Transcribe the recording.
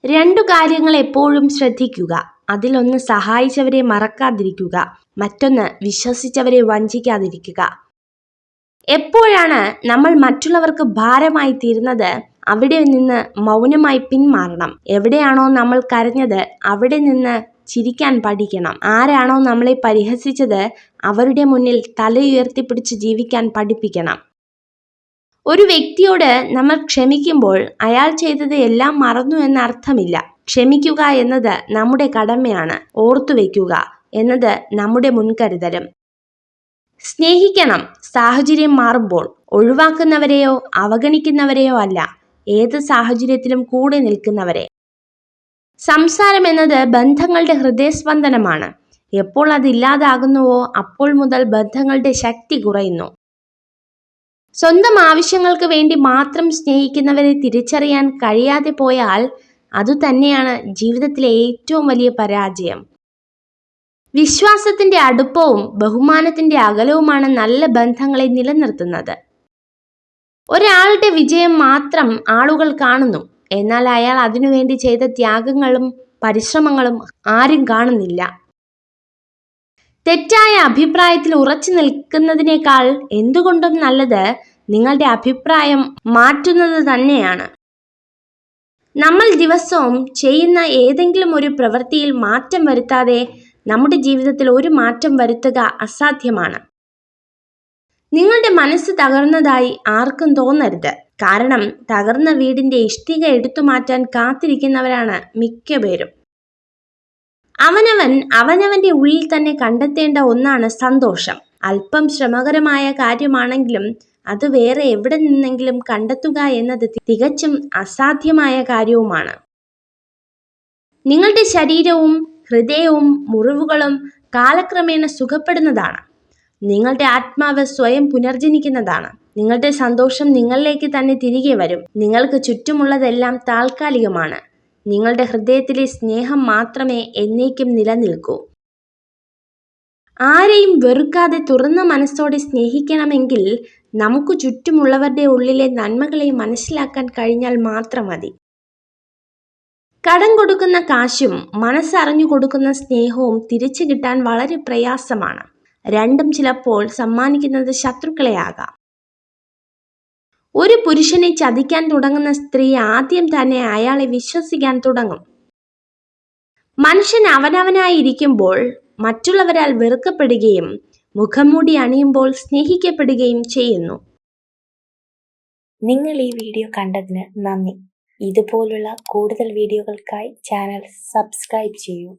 രണ്ടു കാര്യങ്ങൾ എപ്പോഴും ശ്രദ്ധിക്കുക. അതിലൊന്ന് സഹായിച്ചവരെ മറക്കാതിരിക്കുക, മറ്റൊന്ന് വിശ്വസിച്ചവരെ വഞ്ചിക്കാതിരിക്കുക. എപ്പോഴാണ് നമ്മൾ മറ്റുള്ളവർക്ക് ഭാരമായി തീരുന്നത് അവിടെ നിന്ന് മൗനമായി പിന്മാറണം. എവിടെയാണോ നമ്മൾ കരഞ്ഞത് അവിടെ നിന്ന് ചിരിക്കാൻ പഠിക്കണം. ആരാണോ നമ്മളെ പരിഹസിച്ചത് അവരുടെ മുന്നിൽ തലയുയർത്തിപ്പിടിച്ച് ജീവിക്കാൻ പഠിപ്പിക്കണം. ഒരു വ്യക്തിയോട് നമ്മൾ ക്ഷമിക്കുമ്പോൾ അയാൾ ചെയ്തത് എല്ലാം മറന്നു എന്നർത്ഥമില്ല. ക്ഷമിക്കുക എന്നത് നമ്മുടെ കടമയാണ്. ഓർത്തുവെക്കുക എന്നത് നമ്മുടെ മുൻകരുതലും. സ്നേഹിക്കണം സാഹചര്യം മാറുമ്പോൾ. ഒഴിവാക്കുന്നവരെയോ അവഗണിക്കുന്നവരെയോ അല്ല, ഏത് സാഹചര്യത്തിലും കൂടെ നിൽക്കുന്നവരെ. സംസാരം എന്നത് ബന്ധങ്ങളുടെ ഹൃദയസ്പന്ദനമാണ്. എപ്പോൾ അത് ഇല്ലാതാകുന്നുവോ അപ്പോൾ മുതൽ ബന്ധങ്ങളുടെ ശക്തി കുറയുന്നു. സ്വന്തം ആവശ്യങ്ങൾക്ക് വേണ്ടി മാത്രം സ്നേഹിക്കുന്നവരെ തിരിച്ചറിയാൻ കഴിയാതെ പോയാൽ അതുതന്നെയാണ് ജീവിതത്തിലെ ഏറ്റവും വലിയ പരാജയം. വിശ്വാസത്തിന്റെ അടുപ്പവും ബഹുമാനത്തിന്റെ അകലവുമാണ് നല്ല ബന്ധങ്ങളെ നിലനിർത്തുന്നത്. ഒരാളുടെ വിജയം മാത്രം ആളുകൾ കാണുന്നു, എന്നാൽ അയാൾ അതിനുവേണ്ടി ചെയ്ത ത്യാഗങ്ങളും പരിശ്രമങ്ങളും ആരും കാണുന്നില്ല. തെറ്റായ അഭിപ്രായത്തിൽ ഉറച്ചു നിൽക്കുന്നതിനേക്കാൾ എന്തുകൊണ്ടും നല്ലത് നിങ്ങളുടെ അഭിപ്രായം മാറ്റുന്നത് തന്നെയാണ്. നമ്മൾ ദിവസവും ചെയ്യുന്ന ഏതെങ്കിലും ഒരു പ്രവൃത്തിയിൽ മാറ്റം വരുത്താതെ നമ്മുടെ ജീവിതത്തിൽ ഒരു മാറ്റം വരുത്തുക അസാധ്യമാണ്. നിങ്ങളുടെ മനസ്സ് തകർന്നതായി ആർക്കും തോന്നരുത്. കാരണം തകർന്ന വീടിന്റെ ഇഷ്ടിക എടുത്തു മാറ്റാൻ കാത്തിരിക്കുന്നവരാണ് മിക്കപേരും. അവനവന്റെ ഉള്ളിൽ തന്നെ കണ്ടെത്തേണ്ട ഒന്നാണ് സന്തോഷം. അല്പം ശ്രമകരമായ കാര്യമാണെങ്കിലും അത് വേറെ എവിടെ നിന്നെങ്കിലും കണ്ടെത്തുക എന്നത് തികച്ചും അസാധ്യമായ കാര്യവുമാണ്. നിങ്ങളുടെ ശരീരവും ഹൃദയവും മുറിവുകളും കാലക്രമേണ സുഖപ്പെടുന്നതാണ്. നിങ്ങളുടെ ആത്മാവ് സ്വയം പുനർജനിക്കുന്നതാണ്. നിങ്ങളുടെ സന്തോഷം നിങ്ങളിലേക്ക് തന്നെ തിരികെ വരും. നിങ്ങൾക്ക് ചുറ്റുമുള്ളതെല്ലാം താൽക്കാലികമാണ്. നിങ്ങളുടെ ഹൃദയത്തിലെ സ്നേഹം മാത്രമേ എന്നേക്കും നിലനിൽക്കൂ. ആരെയും വെറുക്കാതെ തുറന്ന മനസ്സോടെ സ്നേഹിക്കണമെങ്കിൽ നമുക്ക് ചുറ്റുമുള്ളവരുടെ ഉള്ളിലെ നന്മകളെ മനസ്സിലാക്കാൻ കഴിഞ്ഞാൽ മാത്രം മതി. കടം കൊടുക്കുന്ന കാശും മനസ്സറിഞ്ഞു കൊടുക്കുന്ന സ്നേഹവും തിരിച്ചു കിട്ടാൻ വളരെ പ്രയാസമാണ്. രണ്ടും ചിലപ്പോൾ സമ്മാനിക്കുന്നത് ശത്രുക്കളെയാകാം. ഒരു പുരുഷനെ ചതിക്കാൻ തുടങ്ങുന്ന സ്ത്രീ ആദ്യം തന്നെ അയാളെ വിശ്വസിക്കാൻ തുടങ്ങും. മനുഷ്യൻ അവനവനായി ഇരിക്കുമ്പോൾ മറ്റുള്ളവരാൽ വെറുക്കപ്പെടുകയും മുഖംമൂടി അണിയുമ്പോൾ സ്നേഹിക്കപ്പെടുകയും ചെയ്യുന്നു. നിങ്ങൾ ഈ വീഡിയോ കണ്ടതിന് നന്ദി. ഇതുപോലുള്ള കൂടുതൽ വീഡിയോകൾക്കായി ചാനൽ സബ്സ്ക്രൈബ് ചെയ്യൂ.